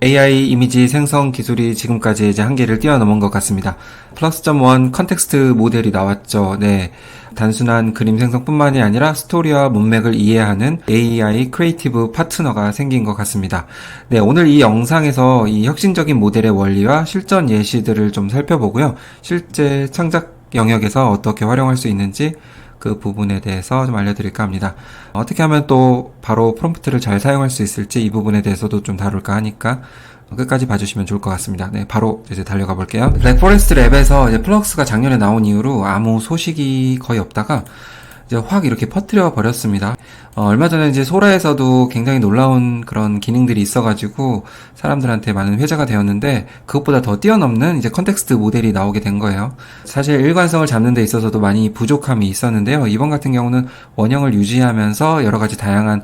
AI 이미지 생성 기술이 지금까지 이제 한계를 뛰어넘은 것 같습니다. 플러스.1 컨텍스트 모델이 나왔죠. 네. 단순한 그림 생성뿐만이 아니라 스토리와 문맥을 이해하는 AI 크리에이티브 파트너가 생긴 것 같습니다. 네, 오늘 이 영상에서 이 혁신적인 모델의 원리와 실전 예시들을 좀 살펴보고요. 실제 창작 영역에서 어떻게 활용할 수 있는지 그 부분에 대해서 좀 알려드릴까 합니다. 어떻게 하면 또 바로 프롬프트를 잘 사용할 수 있을지 이 부분에 대해서도 좀 다룰까 하니까 끝까지 봐주시면 좋을 것 같습니다. 네, 바로 이제 달려가 볼게요. 블랙포레스트 랩에서 이제 플럭스가 작년에 나온 이후로 아무 소식이 거의 없다가 이제 확 이렇게 퍼뜨려 버렸습니다. 얼마 전에 이제 소라에서도 굉장히 놀라운 그런 기능들이 있어가지고 사람들한테 많은 회자가 되었는데 그것보다 더 뛰어넘는 이제 컨텍스트 모델이 나오게 된 거예요. 사실 일관성을 잡는 데 있어서도 많이 부족함이 있었는데요. 이번 같은 경우는 원형을 유지하면서 여러 가지 다양한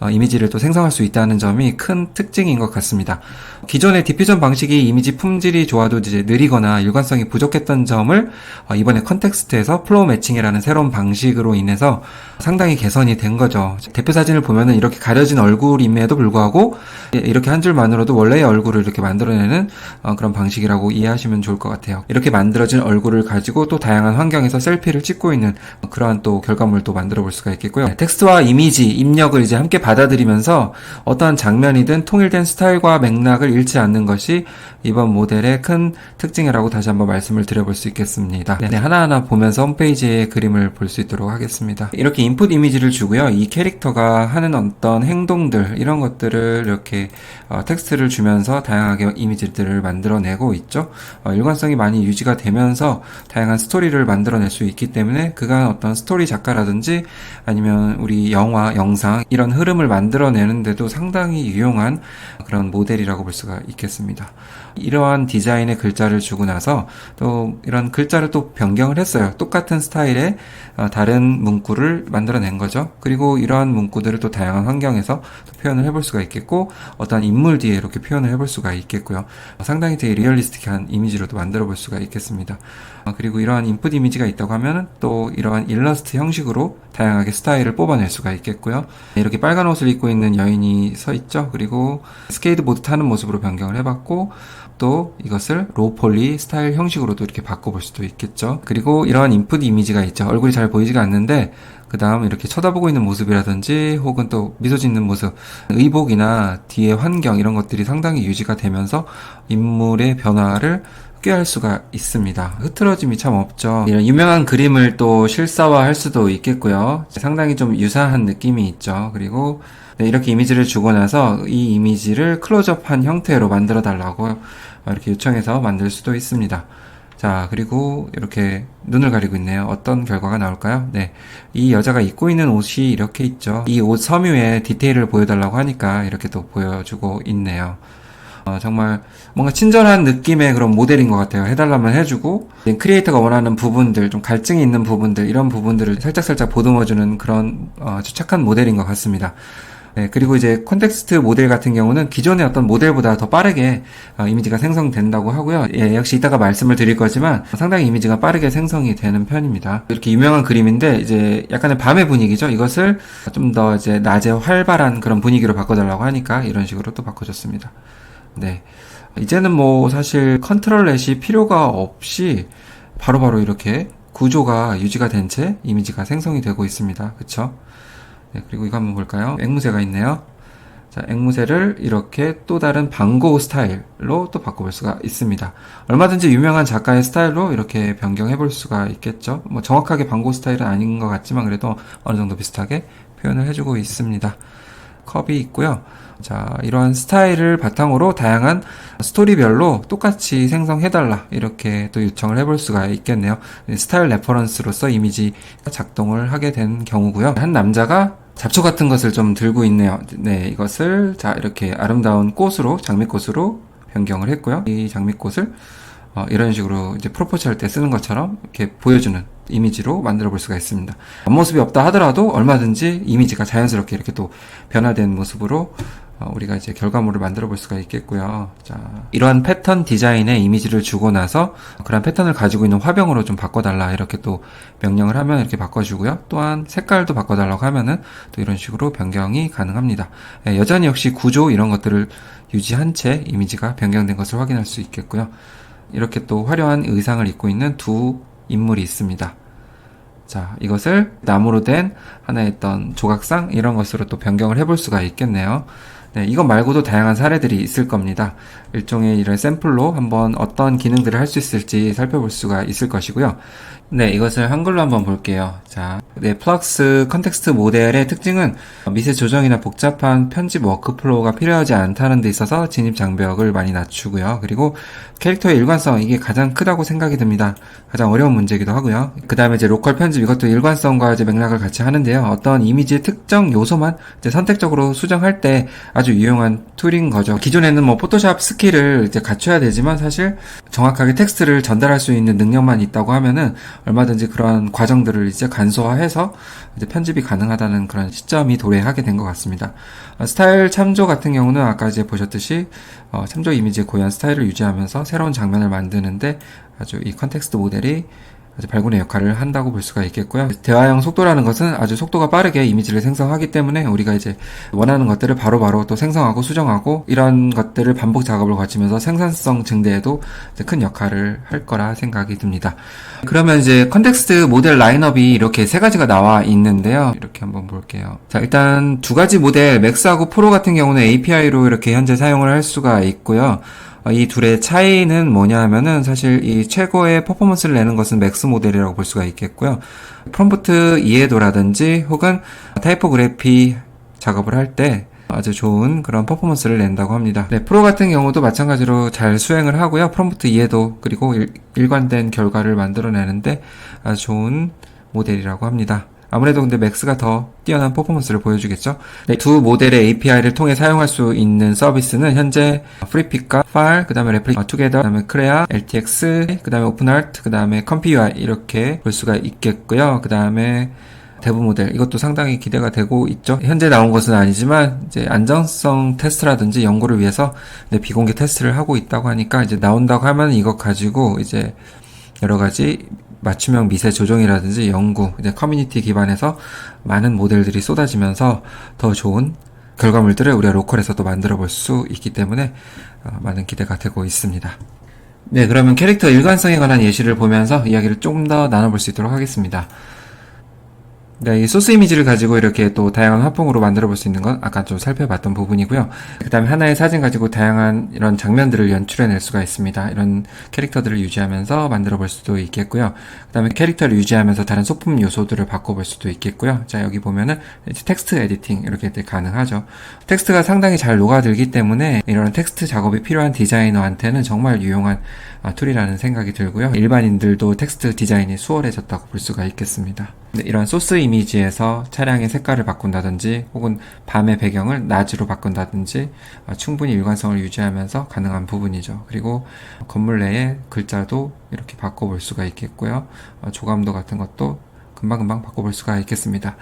이미지를 또 생성할 수 있다는 점이 큰 특징인 것 같습니다. 기존의 디퓨전 방식이 이미지 품질이 좋아도 이제 느리거나 일관성이 부족했던 점을 이번에 컨텍스트에서 플로우 매칭이라는 새로운 방식으로 인해서 상당히 개선이 된 거죠. 대표 사진을 보면은 이렇게 가려진 얼굴임에도 불구하고 이렇게 한 줄만으로도 원래의 얼굴을 이렇게 만들어내는 그런 방식이라고 이해하시면 좋을 것 같아요. 이렇게 만들어진 얼굴을 가지고 또 다양한 환경에서 셀피를 찍고 있는 그러한 또 결과물도 만들어 볼 수가 있겠고요. 텍스트와 이미지, 입력을 이제 함께 받아들이면서 어떠한 장면이든 통일된 스타일과 맥락을 잃지 않는 것이 이번 모델의 큰 특징이라고 다시 한번 말씀을 드려볼 수 있겠습니다. 네, 하나하나 보면서 홈페이지의 그림을 볼 수 있도록 하겠습니다. 이렇게 인풋 이미지를 주고요. 이 캐릭터가 하는 어떤 행동들 이런 것들을 이렇게 텍스트를 주면서 다양하게 이미지들을 만들어내고 있죠. 일관성이 많이 유지가 되면서 다양한 스토리를 만들어낼 수 있기 때문에 그간 어떤 스토리 작가라든지 아니면 우리 영화, 영상 이런 흐름을 만들어내는데도 상당히 유용한 그런 모델이라고 볼 수가 있겠습니다. 이러한 디자인의 글자를 주고 나서 또 이런 글자를 또 변경을 했어요. 똑같은 스타일의 다른 문구를 만들어낸 거죠. 그리고 이러한 문구들을 또 다양한 환경에서 또 표현을 해볼 수가 있겠고 어떤 인물 뒤에 이렇게 표현을 해볼 수가 있겠고요. 상당히 되게 리얼리스틱한 이미지로도 만들어 볼 수가 있겠습니다. 그리고 이러한 인풋 이미지가 있다고 하면 또 이러한 일러스트 형식으로 다양하게 스타일을 뽑아낼 수가 있겠고요. 이렇게 빨간 옷을 입고 있는 여인이 서 있죠. 그리고 스케이트보드 타는 모습으로 변경을 해봤고 또 이것을 로폴리 스타일 형식으로도 이렇게 바꿔볼 수도 있겠죠. 그리고 이러한 인풋 이미지가 있죠. 얼굴이 잘 보이지가 않는데 그 다음 이렇게 쳐다보고 있는 모습이라든지 혹은 또 미소 짓는 모습, 의복이나 뒤의 환경 이런 것들이 상당히 유지가 되면서 인물의 변화를 꾀할 수가 있습니다. 흐트러짐이 참 없죠. 이런 유명한 그림을 또 실사화할 수도 있겠고요. 상당히 좀 유사한 느낌이 있죠. 그리고 이렇게 이미지를 주고 나서 이 이미지를 클로즈업한 형태로 만들어 달라고 이렇게 요청해서 만들 수도 있습니다. 자, 그리고 이렇게 눈을 가리고 있네요. 어떤 결과가 나올까요? 네. 이 여자가 입고 있는 옷이 이렇게 있죠. 이 옷 섬유의 디테일을 보여달라고 하니까 이렇게 또 보여주고 있네요. 정말 뭔가 친절한 느낌의 그런 모델인 것 같아요. 해달라면 해주고 크리에이터가 원하는 부분들, 좀 갈증이 있는 부분들 이런 부분들을 살짝살짝 보듬어주는 그런 아주 착한 모델인 것 같습니다. 네, 그리고 이제 콘텍스트 모델 같은 경우는 기존의 어떤 모델보다 더 빠르게 이미지가 생성된다고 하고요. 예, 역시 이따가 말씀을 드릴 거지만 상당히 이미지가 빠르게 생성이 되는 편입니다. 이렇게 유명한 그림인데 이제 약간의 밤의 분위기죠. 이것을 좀 더 이제 낮에 활발한 그런 분위기로 바꿔달라고 하니까 이런 식으로 또 바꿔줬습니다. 네. 이제는 뭐 사실 컨트롤 넷이 필요가 없이 바로바로 이렇게 구조가 유지가 된 채 이미지가 생성이 되고 있습니다. 그쵸? 네, 그리고 이거 한번 볼까요? 앵무새가 있네요. 자, 앵무새를 이렇게 또 다른 방고 스타일로 또 바꿔볼 수가 있습니다. 얼마든지 유명한 작가의 스타일로 이렇게 변경해 볼 수가 있겠죠. 뭐 정확하게 방고 스타일은 아닌 것 같지만 그래도 어느 정도 비슷하게 표현을 해주고 있습니다. 컵이 있고요. 자, 이러한 스타일을 바탕으로 다양한 스토리별로 똑같이 생성해달라 이렇게 또 요청을 해볼 수가 있겠네요. 스타일 레퍼런스로서 이미지가 작동을 하게 된 경우고요. 한 남자가 잡초 같은 것을 좀 들고 있네요. 네, 이것을 자 이렇게 아름다운 꽃으로 장미꽃으로 변경을 했고요. 이 장미꽃을 이런 식으로 이제 프로포즈 할 때 쓰는 것처럼 이렇게 보여주는 이미지로 만들어 볼 수가 있습니다. 앞모습이 없다 하더라도 얼마든지 이미지가 자연스럽게 이렇게 또 변화된 모습으로 우리가 이제 결과물을 만들어 볼 수가 있겠고요. 자, 이러한 패턴 디자인에 이미지를 주고 나서 그런 패턴을 가지고 있는 화병으로 좀 바꿔달라 이렇게 또 명령을 하면 이렇게 바꿔주고요. 또한 색깔도 바꿔달라고 하면은 또 이런 식으로 변경이 가능합니다. 여전히 역시 구조 이런 것들을 유지한 채 이미지가 변경된 것을 확인할 수 있겠고요. 이렇게 또 화려한 의상을 입고 있는 두 인물이 있습니다. 자, 이것을 나무로 된 하나의 어떤 조각상 이런 것으로 또 변경을 해볼 수가 있겠네요. 네, 이것 말고도 다양한 사례들이 있을 겁니다. 일종의 이런 샘플로 한번 어떤 기능들을 할 수 있을지 살펴볼 수가 있을 것이고요. 네, 이것을 한글로 한번 볼게요. 자, 네, 플럭스 컨텍스트 모델의 특징은 미세 조정이나 복잡한 편집 워크플로우가 필요하지 않다는 데 있어서 진입 장벽을 많이 낮추고요. 그리고 캐릭터의 일관성, 이게 가장 크다고 생각이 듭니다. 가장 어려운 문제이기도 하고요. 그 다음에 이제 로컬 편집, 이것도 일관성과 이제 맥락을 같이 하는데요. 어떤 이미지의 특정 요소만 이제 선택적으로 수정할 때 아주 유용한 툴인 거죠. 기존에는 뭐 포토샵 스킬을 이제 갖춰야 되지만 사실 정확하게 텍스트를 전달할 수 있는 능력만 있다고 하면은 얼마든지 그런 과정들을 이제 간소화해서 이제 편집이 가능하다는 그런 시점이 도래하게 된 것 같습니다. 스타일 참조 같은 경우는 아까 이제 보셨듯이 참조 이미지의 고유한 스타일을 유지하면서 새로운 장면을 만드는데 아주 이 컨텍스트 모델이 아주 발군의 역할을 한다고 볼 수가 있겠고요. 대화형 속도라는 것은 아주 속도가 빠르게 이미지를 생성하기 때문에 우리가 이제 원하는 것들을 바로바로 또 생성하고 수정하고 이런 것들을 반복 작업을 거치면서 생산성 증대에도 큰 역할을 할 거라 생각이 듭니다. 그러면 이제 컨텍스트 모델 라인업이 이렇게 세 가지가 나와 있는데요. 이렇게 한번 볼게요. 자, 일단 두 가지 모델 맥스하고 프로 같은 경우는 API로 이렇게 현재 사용을 할 수가 있고요. 이 둘의 차이는 뭐냐 하면은 사실 이 최고의 퍼포먼스를 내는 것은 맥스 모델이라고 볼 수가 있겠고요. 프롬프트 이해도라든지 혹은 타이포그래피 작업을 할 때 아주 좋은 그런 퍼포먼스를 낸다고 합니다. 네, 프로 같은 경우도 마찬가지로 잘 수행을 하고요. 프롬프트 이해도 그리고 일관된 결과를 만들어내는데 아주 좋은 모델이라고 합니다. 아무래도 근데 맥스가 더 뛰어난 퍼포먼스를 보여주겠죠. 네, 두 모델의 API를 통해 사용할 수 있는 서비스는 현재 프리픽과 파일, 그 다음에 레플리카 투게더, 그 다음에 크레아, LTX, 그 다음에 오픈아트, 그 다음에 컴피UI 이렇게 볼 수가 있겠고요. 그 다음에 대부 모델, 이것도 상당히 기대가 되고 있죠. 현재 나온 것은 아니지만 이제 안정성 테스트라든지 연구를 위해서 비공개 테스트를 하고 있다고 하니까 이제 나온다고 하면 이것 가지고 이제 여러 가지 맞춤형 미세 조정이라든지 연구, 이제 커뮤니티 기반에서 많은 모델들이 쏟아지면서 더 좋은 결과물들을 우리가 로컬에서도 만들어 볼 수 있기 때문에 많은 기대가 되고 있습니다. 네, 그러면 캐릭터 일관성에 관한 예시를 보면서 이야기를 조금 더 나눠볼 수 있도록 하겠습니다. 네, 이 소스 이미지를 가지고 이렇게 또 다양한 화풍으로 만들어 볼 수 있는 건 아까 좀 살펴봤던 부분이고요. 그 다음에 하나의 사진 가지고 다양한 이런 장면들을 연출해낼 수가 있습니다. 이런 캐릭터들을 유지하면서 만들어 볼 수도 있겠고요. 그 다음에 캐릭터를 유지하면서 다른 소품 요소들을 바꿔볼 수도 있겠고요. 자, 여기 보면은 이제 텍스트 에디팅 이렇게 가능하죠. 텍스트가 상당히 잘 녹아들기 때문에 이런 텍스트 작업이 필요한 디자이너한테는 정말 유용한 툴이라는 생각이 들고요. 일반인들도 텍스트 디자인이 수월해졌다고 볼 수가 있겠습니다. 이런 소스 이미지에서 차량의 색깔을 바꾼다든지 혹은 밤의 배경을 낮으로 바꾼다든지 충분히 일관성을 유지하면서 가능한 부분이죠. 그리고 건물 내에 글자도 이렇게 바꿔볼 수가 있겠고요. 조감도 같은 것도 금방금방 바꿔볼 수가 있겠습니다.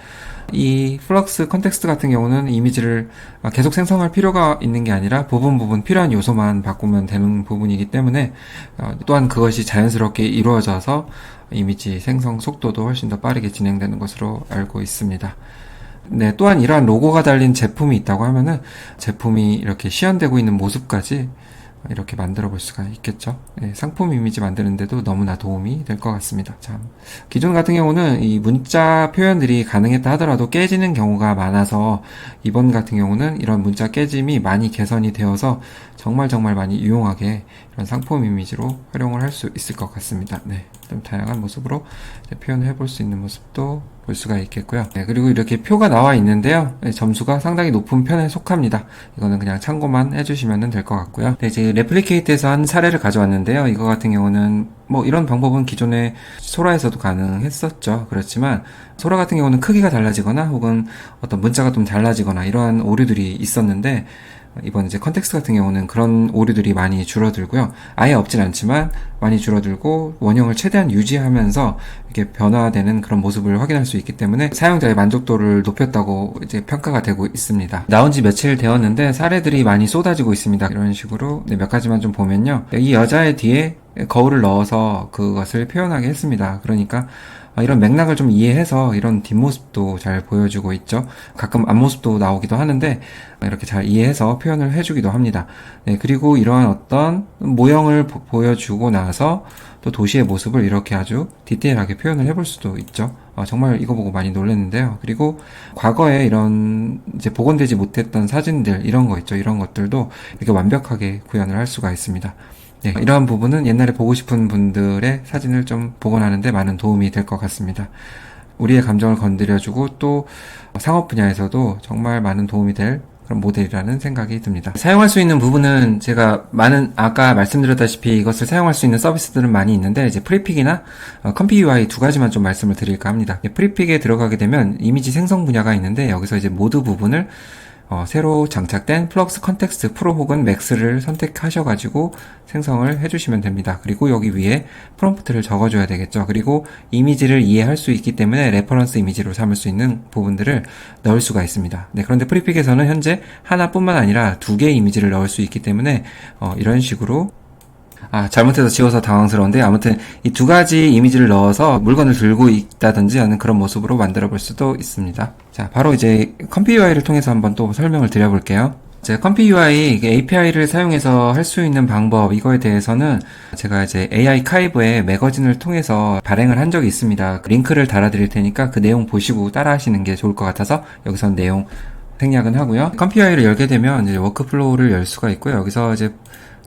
이 플럭스 컨텍스트 같은 경우는 이미지를 계속 생성할 필요가 있는 게 아니라 부분 필요한 요소만 바꾸면 되는 부분이기 때문에 또한 그것이 자연스럽게 이루어져서 이미지 생성 속도도 훨씬 더 빠르게 진행되는 것으로 알고 있습니다. 네, 또한 이러한 로고가 달린 제품이 있다고 하면은 제품이 이렇게 시연되고 있는 모습까지 이렇게 만들어 볼 수가 있겠죠. 네, 상품 이미지 만드는데도 너무나 도움이 될 것 같습니다. 참, 기존 같은 경우는 이 문자 표현들이 가능했다 하더라도 깨지는 경우가 많아서 이번 같은 경우는 이런 문자 깨짐이 많이 개선이 되어서 정말 많이 유용하게 이런 상품 이미지로 활용을 할 수 있을 것 같습니다. 네, 좀 다양한 모습으로 표현을 해볼 수 있는 모습도 볼 수가 있겠고요. 네, 그리고 이렇게 표가 나와 있는데요. 네, 점수가 상당히 높은 편에 속합니다. 이거는 그냥 참고만 해주시면 될 것 같고요. 네, 이제 레플리케이트에서 한 사례를 가져왔는데요. 이거 같은 경우는 뭐 이런 방법은 기존에 소라에서도 가능했었죠. 그렇지만 소라 같은 경우는 크기가 달라지거나 혹은 어떤 문자가 좀 달라지거나 이러한 오류들이 있었는데 이번 이제 컨텍스트 같은 경우는 그런 오류들이 많이 줄어들고요. 아예 없진 않지만 많이 줄어들고 원형을 최대한 유지하면서 이렇게 변화되는 그런 모습을 확인할 수 있기 때문에 사용자의 만족도를 높였다고 이제 평가가 되고 있습니다. 나온 지 며칠 되었는데 사례들이 많이 쏟아지고 있습니다. 이런 식으로 몇 가지만 좀 보면요. 이 여자의 뒤에 거울을 넣어서 그것을 표현하게 했습니다. 그러니까 이런 맥락을 좀 이해해서 이런 뒷모습도 잘 보여주고 있죠. 가끔 앞모습도 나오기도 하는데 이렇게 잘 이해해서 표현을 해주기도 합니다. 네, 그리고 이러한 어떤 모형을 보여주고 나서 또 도시의 모습을 이렇게 아주 디테일하게 표현을 해볼 수도 있죠. 정말 이거 보고 많이 놀랐는데요. 그리고 과거에 이런 이제 복원되지 못했던 사진들 이런 거 있죠. 이런 것들도 이렇게 완벽하게 구현을 할 수가 있습니다. 네, 이러한 부분은 옛날에 보고 싶은 분들의 사진을 좀 복원하는 데 많은 도움이 될 것 같습니다. 우리의 감정을 건드려주고 또 상업 분야에서도 정말 많은 도움이 될 그런 모델이라는 생각이 듭니다. 사용할 수 있는 부분은 제가 아까 말씀드렸다시피 이것을 사용할 수 있는 서비스들은 많이 있는데 이제 프리픽이나 컴피 UI 두 가지만 좀 말씀을 드릴까 합니다. 프리픽에 들어가게 되면 이미지 생성 분야가 있는데 여기서 이제 모드 부분을 새로 장착된 플럭스 컨텍스트 프로 혹은 맥스를 선택하셔가지고 생성을 해주시면 됩니다. 그리고 여기 위에 프롬프트를 적어줘야 되겠죠. 그리고 이미지를 이해할 수 있기 때문에 레퍼런스 이미지로 삼을 수 있는 부분들을 넣을 수가 있습니다. 네, 그런데 프리픽에서는 현재 하나뿐만 아니라 2개의 이미지를 넣을 수 있기 때문에 이런 식으로 잘못해서 지워서 당황스러운데 아무튼 이 두 가지 이미지를 넣어서 물건을 들고 있다든지 하는 그런 모습으로 만들어 볼 수도 있습니다. 자, 바로 이제 컴피 UI를 통해서 한번 또 설명을 드려볼게요. 컴피 UI API를 사용해서 할 수 있는 방법 이거에 대해서는 제가 이제 AI 카이브의 매거진을 통해서 발행을 한 적이 있습니다. 링크를 달아드릴 테니까 그 내용 보시고 따라 하시는 게 좋을 것 같아서 여기서 내용 생략은 하고요. 컴피 UI를 열게 되면 이제 워크플로우를 열 수가 있고요. 여기서 이제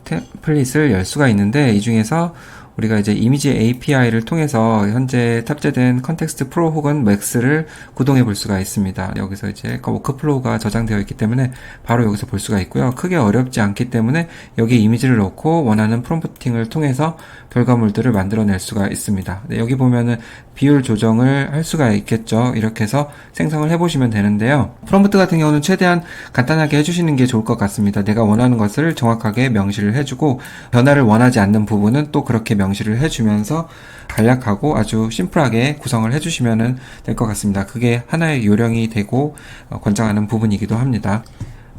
템플릿을 열 수가 있는데 이 중에서 우리가 이제 이미지 API를 통해서 현재 탑재된 컨텍스트 프로 혹은 맥스를 구동해 볼 수가 있습니다. 여기서 이제 워크플로우가 저장되어 있기 때문에 바로 여기서 볼 수가 있고요. 크게 어렵지 않기 때문에 여기 이미지를 넣고 원하는 프롬프팅을 통해서 결과물들을 만들어낼 수가 있습니다. 네, 여기 보면은 비율 조정을 할 수가 있겠죠. 이렇게 해서 생성을 해보시면 되는데요. 프롬프트 같은 경우는 최대한 간단하게 해주시는 게 좋을 것 같습니다. 내가 원하는 것을 정확하게 명시를 해주고 변화를 원하지 않는 부분은 또 그렇게 명시를 해주면서 간략하고 아주 심플하게 구성을 해주시면 될 것 같습니다. 그게 하나의 요령이 되고 권장하는 부분이기도 합니다.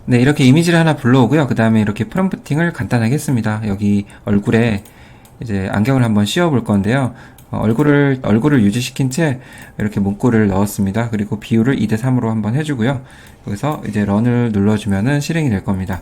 네, 이렇게 이미지를 하나 불러오고요. 그 다음에 이렇게 프롬프팅을 간단하게 했습니다. 여기 얼굴에 이제 안경을 한번 씌워 볼 건데요. 얼굴을 유지시킨 채 이렇게 문구를 넣었습니다. 그리고 비율을 2대3으로 한번 해주고요. 여기서 이제 런을 눌러주면은 실행이 될 겁니다.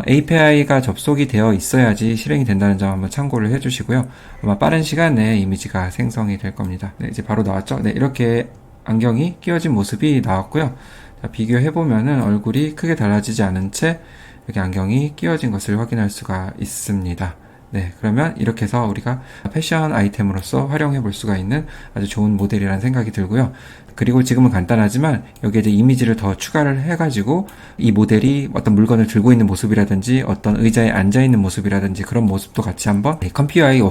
API가 접속이 되어 있어야지 실행이 된다는 점 한번 참고를 해주시고요. 아마 빠른 시간 내에 이미지가 생성이 될 겁니다. 네, 이제 바로 나왔죠? 네, 이렇게 안경이 끼워진 모습이 나왔고요. 자, 비교해보면은 얼굴이 크게 달라지지 않은 채 이렇게 안경이 끼워진 것을 확인할 수가 있습니다. 네, 그러면 이렇게 해서 우리가 패션 아이템으로서 활용해 볼 수가 있는 아주 좋은 모델이라는 생각이 들고요. 그리고 지금은 간단하지만 여기에 이제 이미지를 더 추가를 해가지고 이 모델이 어떤 물건을 들고 있는 모습이라든지 어떤 의자에 앉아 있는 모습이라든지 그런 모습도 같이 한번 컴피 UI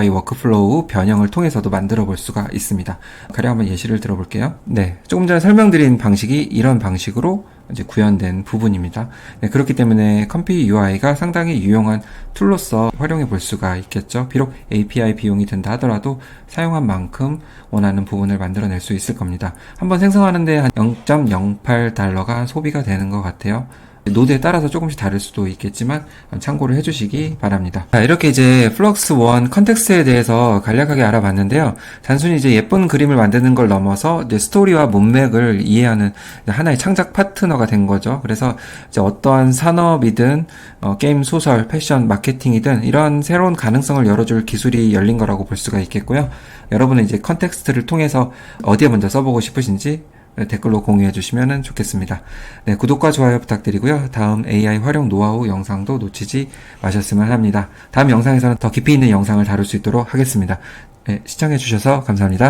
워크플로우 변형을 통해서도 만들어 볼 수가 있습니다. 가령 한번 예시를 들어볼게요. 네, 조금 전에 설명드린 방식이 이런 방식으로 이제 구현된 부분입니다. 네, 그렇기 때문에 컴피 UI가 상당히 유용한 툴로서 활용해 볼 수가 있겠죠. 비록 API 비용이 든다 하더라도 사용한 만큼 원하는 부분을 만들어낼 수 있을 겁니다. 한번 생성하는데 한 0.08달러가 소비가 되는 것 같아요. 노드에 따라서 조금씩 다를 수도 있겠지만 참고를 해주시기 바랍니다. 자, 이렇게 이제 플럭스 원 컨텍스트에 대해서 간략하게 알아봤는데요. 단순히 이제 예쁜 그림을 만드는 걸 넘어서 이제 스토리와 문맥을 이해하는 하나의 창작 파트너가 된 거죠. 그래서 이제 어떠한 산업이든 게임, 소설, 패션, 마케팅이든 이런 새로운 가능성을 열어줄 기술이 열린 거라고 볼 수가 있겠고요. 여러분은 이제 컨텍스트를 통해서 어디에 먼저 써보고 싶으신지 댓글로 공유해 주시면 좋겠습니다. 네, 구독과 좋아요 부탁드리고요. 다음 AI 활용 노하우 영상도 놓치지 마셨으면 합니다. 다음 영상에서는 더 깊이 있는 영상을 다룰 수 있도록 하겠습니다. 네, 시청해 주셔서 감사합니다.